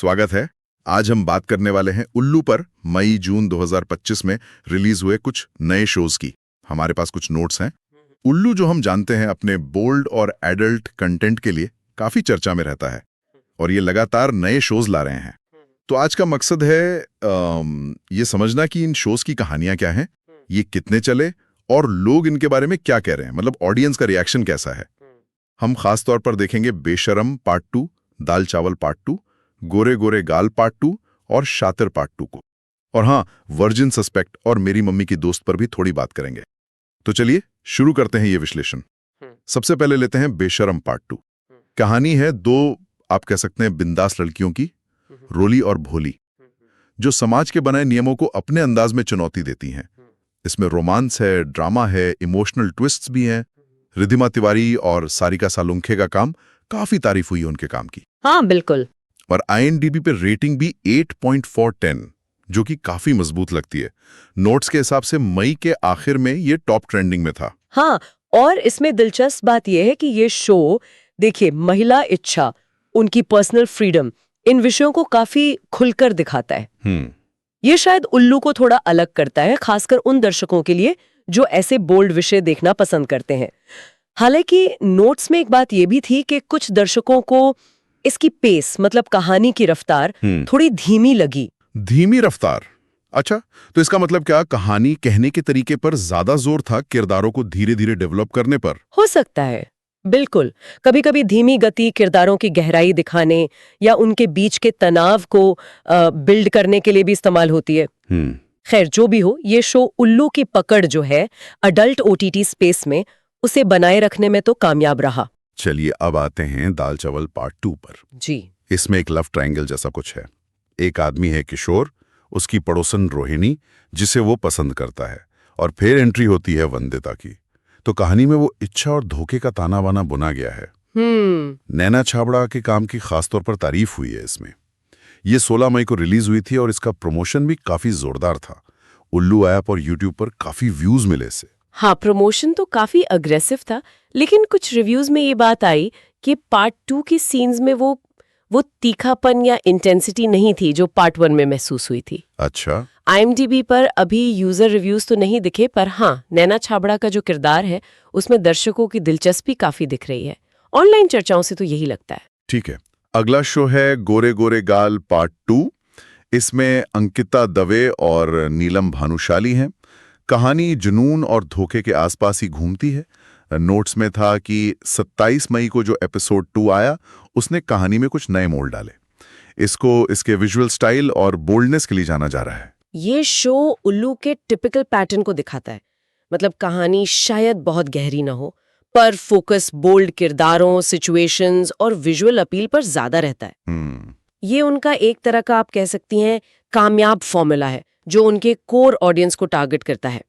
स्वागत है। आज हम बात करने वाले हैं उल्लू पर मई जून 2025 में रिलीज हुए कुछ नए शोज की। हमारे पास कुछ नोट्स हैं। उल्लू जो हम जानते हैं अपने बोल्ड और एडल्ट कंटेंट के लिए काफी चर्चा में रहता है और ये लगातार नए शोज ला रहे हैं। तो आज का मकसद है ये समझना कि इन शोज की कहानियां क्या हैं, ये कितने चले और लोग इनके बारे में क्या कह रहे हैं, मतलब ऑडियंस का रिएक्शन कैसा है। हम खास तौर पर देखेंगे बेशरम पार्ट 2, दाल चावल पार्ट 2, गोरे गोरे गाल पार्ट 2 और शातिर पार्ट 2 को। और हाँ, वर्जिन सस्पेक्ट और मेरी मम्मी की दोस्त पर भी थोड़ी बात करेंगे। तो चलिए शुरू करते हैं ये विश्लेषण। सबसे पहले लेते हैं बेशरम पार्ट 2। कहानी है दो, आप कह सकते हैं, बिंदास लड़कियों की, रोली और भोली, जो समाज के बनाए नियमों को अपने अंदाज में चुनौती देती हैं। इसमें रोमांस है, ड्रामा है, इमोशनल ट्विस्ट्स भी हैं। रिधिमा तिवारी और सारिका सालुंखे का काम, काफी तारीफ हुई उनके काम की। हाँ बिल्कुल। और IMDb पे रेटिंग भी 8.4/10, जो कि काफी मजबूत लगती है। नोट्स के हिसाब से मई के आखिर में ये टॉप ट्रेंडिंग में था। हाँ, और इसमें दिलचस्प बात यह है कि ये शो, देखिए, महिला इच्छा, उनकी पर्सनल फ्रीडम, इन विषयों को काफी खुलकर दिखाता है। ये शायद उल्लू को थोड़ा अलग करता है, खासकर उन दर्शकों के लिए जो ऐसे बोल्ड विषय देखना पसंद करते हैं। हालांकि नोट्स में एक बात ये भी थी कि कुछ दर्शकों को इसकी पेस, मतलब कहानी की रफ्तार, थोड़ी धीमी लगी। धीमी रफ्तार? अच्छा, तो इसका मतलब क्या कहानी कहने के तरीके पर ज्यादा जोर था, किरदारों को धीरे धीरे डेवलप करने पर? हो सकता है, बिल्कुल। कभी कभी धीमी गति किरदारों की गहराई दिखाने या उनके बीच के तनाव को बिल्ड करने के लिए भी इस्तेमाल होती है। खैर, जो भी हो, ये शो उल्लू की पकड़ जो है अडल्ट OTT स्पेस में, उसे बनाए रखने में तो कामयाब रहा। चलिए अब आते हैं दाल चावल पार्ट 2 पर। जी। इसमें एक लव ट्रायंगल जैसा कुछ है। एक आदमी है किशोर, उसकी पड़ोसन रोहिणी, जिसे वो पसंद करता है, और फिर एंट्री होती है वंदिता की। तो कहानी में वो इच्छा और धोखे का ताना बाना बुना गया है। नैना छाबड़ा के काम की खासतौर पर तारीफ हुई है इसमें। ये 16 मई को रिलीज हुई थी और इसका प्रमोशन भी काफी जोरदार था। उल्लू ऐप और यूट्यूब पर काफी व्यूज मिले इससे। हाँ, प्रमोशन तो काफी अग्रेसिव था, लेकिन कुछ रिव्यूज में ये बात आई कि पार्ट 2 की सीन्स में वो तीखापन या इंटेंसिटी नहीं थी जो पार्ट 1 में महसूस हुई थी। अच्छा। IMDb पर अभी यूजर रिव्यूज तो नहीं दिखे, पर हाँ, नैना छाबड़ा का जो किरदार है उसमें दर्शकों की दिलचस्पी काफी दिख रही है। ऑनलाइन चर्चाओं से तो यही लगता है। ठीक है, अगला शो है गोरे गोरे गाल पार्ट 2। इसमें अंकिता दवे और नीलम भानुशाली हैं। कहानी जुनून और धोखे के आसपास ही घूमती है। नोट्स में था कि 27 मई को जो एपिसोड 2 आया, उसने कहानी में कुछ नए मोड़ डाले। इसको इसके विजुअल स्टाइल और बोल्डनेस के लिए जाना जा रहा है। ये शो उल्लू के टिपिकल पैटर्न को दिखाता है। मतलब कहानी शायद बहुत गहरी ना हो, पर फोकस बोल्ड किरदारों, सिचुएशंस और विजुअल अपील पर ज्यादा रहता है। ये उनका एक तरह का, आप कह सकती हैं, कामयाब फॉर्मूला है जो उनके कोर ऑडियंस को टारगेट करता है।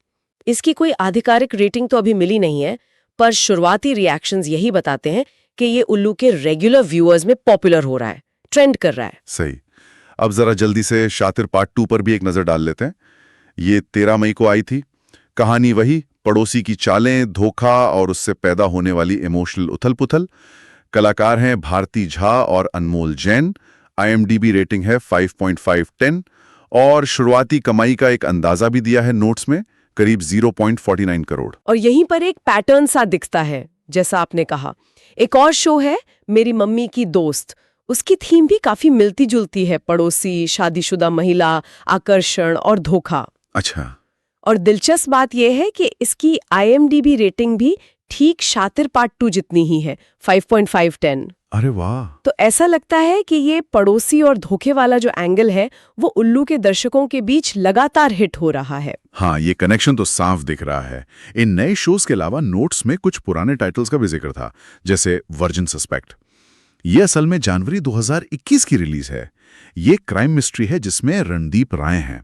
इसकी कोई आधिकारिक रेटिंग तो अभी मिली नहीं है, पर शुरुआती रिएक्शंस यही बताते हैं कि ये उल्लू के रेगुलर व्यूअर्स में पॉपुलर हो रहा है, ट्रेंड कर रहा है। सही। अब जरा जल्दी से शातिर पार्ट 2 पर भी एक नजर डाल लेते हैं। ये 13 मई को आई थी। कहानी वही, पड़ोसी की चालें, धोखा और उससे पैदा होने वाली इमोशनल उथल-पुथल। कलाकार हैं भारती झा और अनमोल जैन। IMDb रेटिंग है 5.5/10 और शुरुआती कमाई का एक अंदाजा भी दिया है नोट्स में, करीब 0.49 करोड़। और यहीं पर एक पैटर्न सा दिखता है, जैसा आपने कहा। एक और शो है मेरी मम्मी की दोस्त, उसकी थीम भी काफी मिलती जुलती है, पड़ोसी, शादीशुदा महिला, आकर्षण और धोखा। अच्छा। और दिलचस्प बात यह है कि इसकी IMDb रेटिंग भी ठीक शातिर पार्ट 2 जितनी ही है, 5.5/10। अरे वाह। तो ऐसा लगता है कि ये पड़ोसी और धोखे वाला जो एंगल है, वो उल्लू के दर्शकों के बीच लगातार हिट हो रहा है। हाँ, ये कनेक्शन तो साफ दिख रहा है। इन नए शोज के अलावा नोट्स में कुछ पुराने टाइटल्स का भी जिक्र था, जैसे वर्जिन सस्पेक्ट। ये असल में जनवरी 2021 की रिलीज है। ये क्राइम मिस्ट्री है जिसमें रणदीप राय हैं,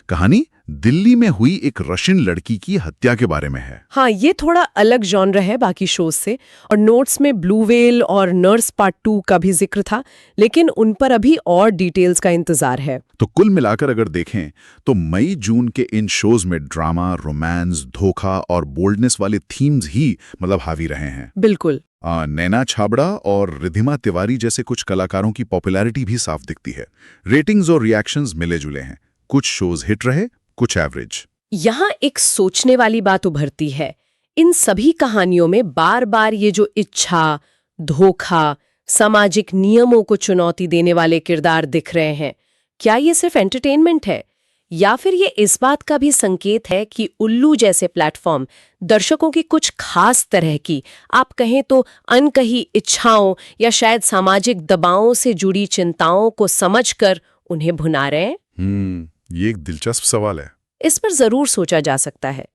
कहानी दिल्ली में हुई एक रशियन लड़की की हत्या के बारे में है। हाँ, ये थोड़ा अलग जॉनर है बाकी शोज से। और नोट्स में ब्लू व्हेल और नर्स पार्ट 2 का भी जिक्र था, लेकिन उन पर अभी और डिटेल्स का इंतजार है। तो कुल मिलाकर अगर देखें तो मई जून के इन शोज में ड्रामा, रोमांस, धोखा और बोल्डनेस वाले थीम्स ही हावी रहे हैं। बिल्कुल। नैना छाबड़ा और रिधिमा तिवारी जैसे कुछ कलाकारों की पॉपुलैरिटी भी साफ दिखती है। रेटिंग्स और रिएक्शंस मिले जुले हैं, कुछ शोज हिट रहे, कुछ एवरेज। यहाँ एक सोचने वाली बात उभरती है। इन सभी कहानियों में बार बार ये जो इच्छा, धोखा, सामाजिक नियमों को चुनौती देने वाले किरदार दिख रहे हैं, क्या ये सिर्फ एंटरटेनमेंट है या फिर ये इस बात का भी संकेत है कि उल्लू जैसे प्लेटफॉर्म दर्शकों की कुछ खास तरह की, आप कहें तो अनकही इच्छाओं या शायद सामाजिक दबावों से जुड़ी चिंताओं को समझकर उन्हें भुना रहे हैं? ये एक दिलचस्प सवाल है। इस पर जरूर सोचा जा सकता है।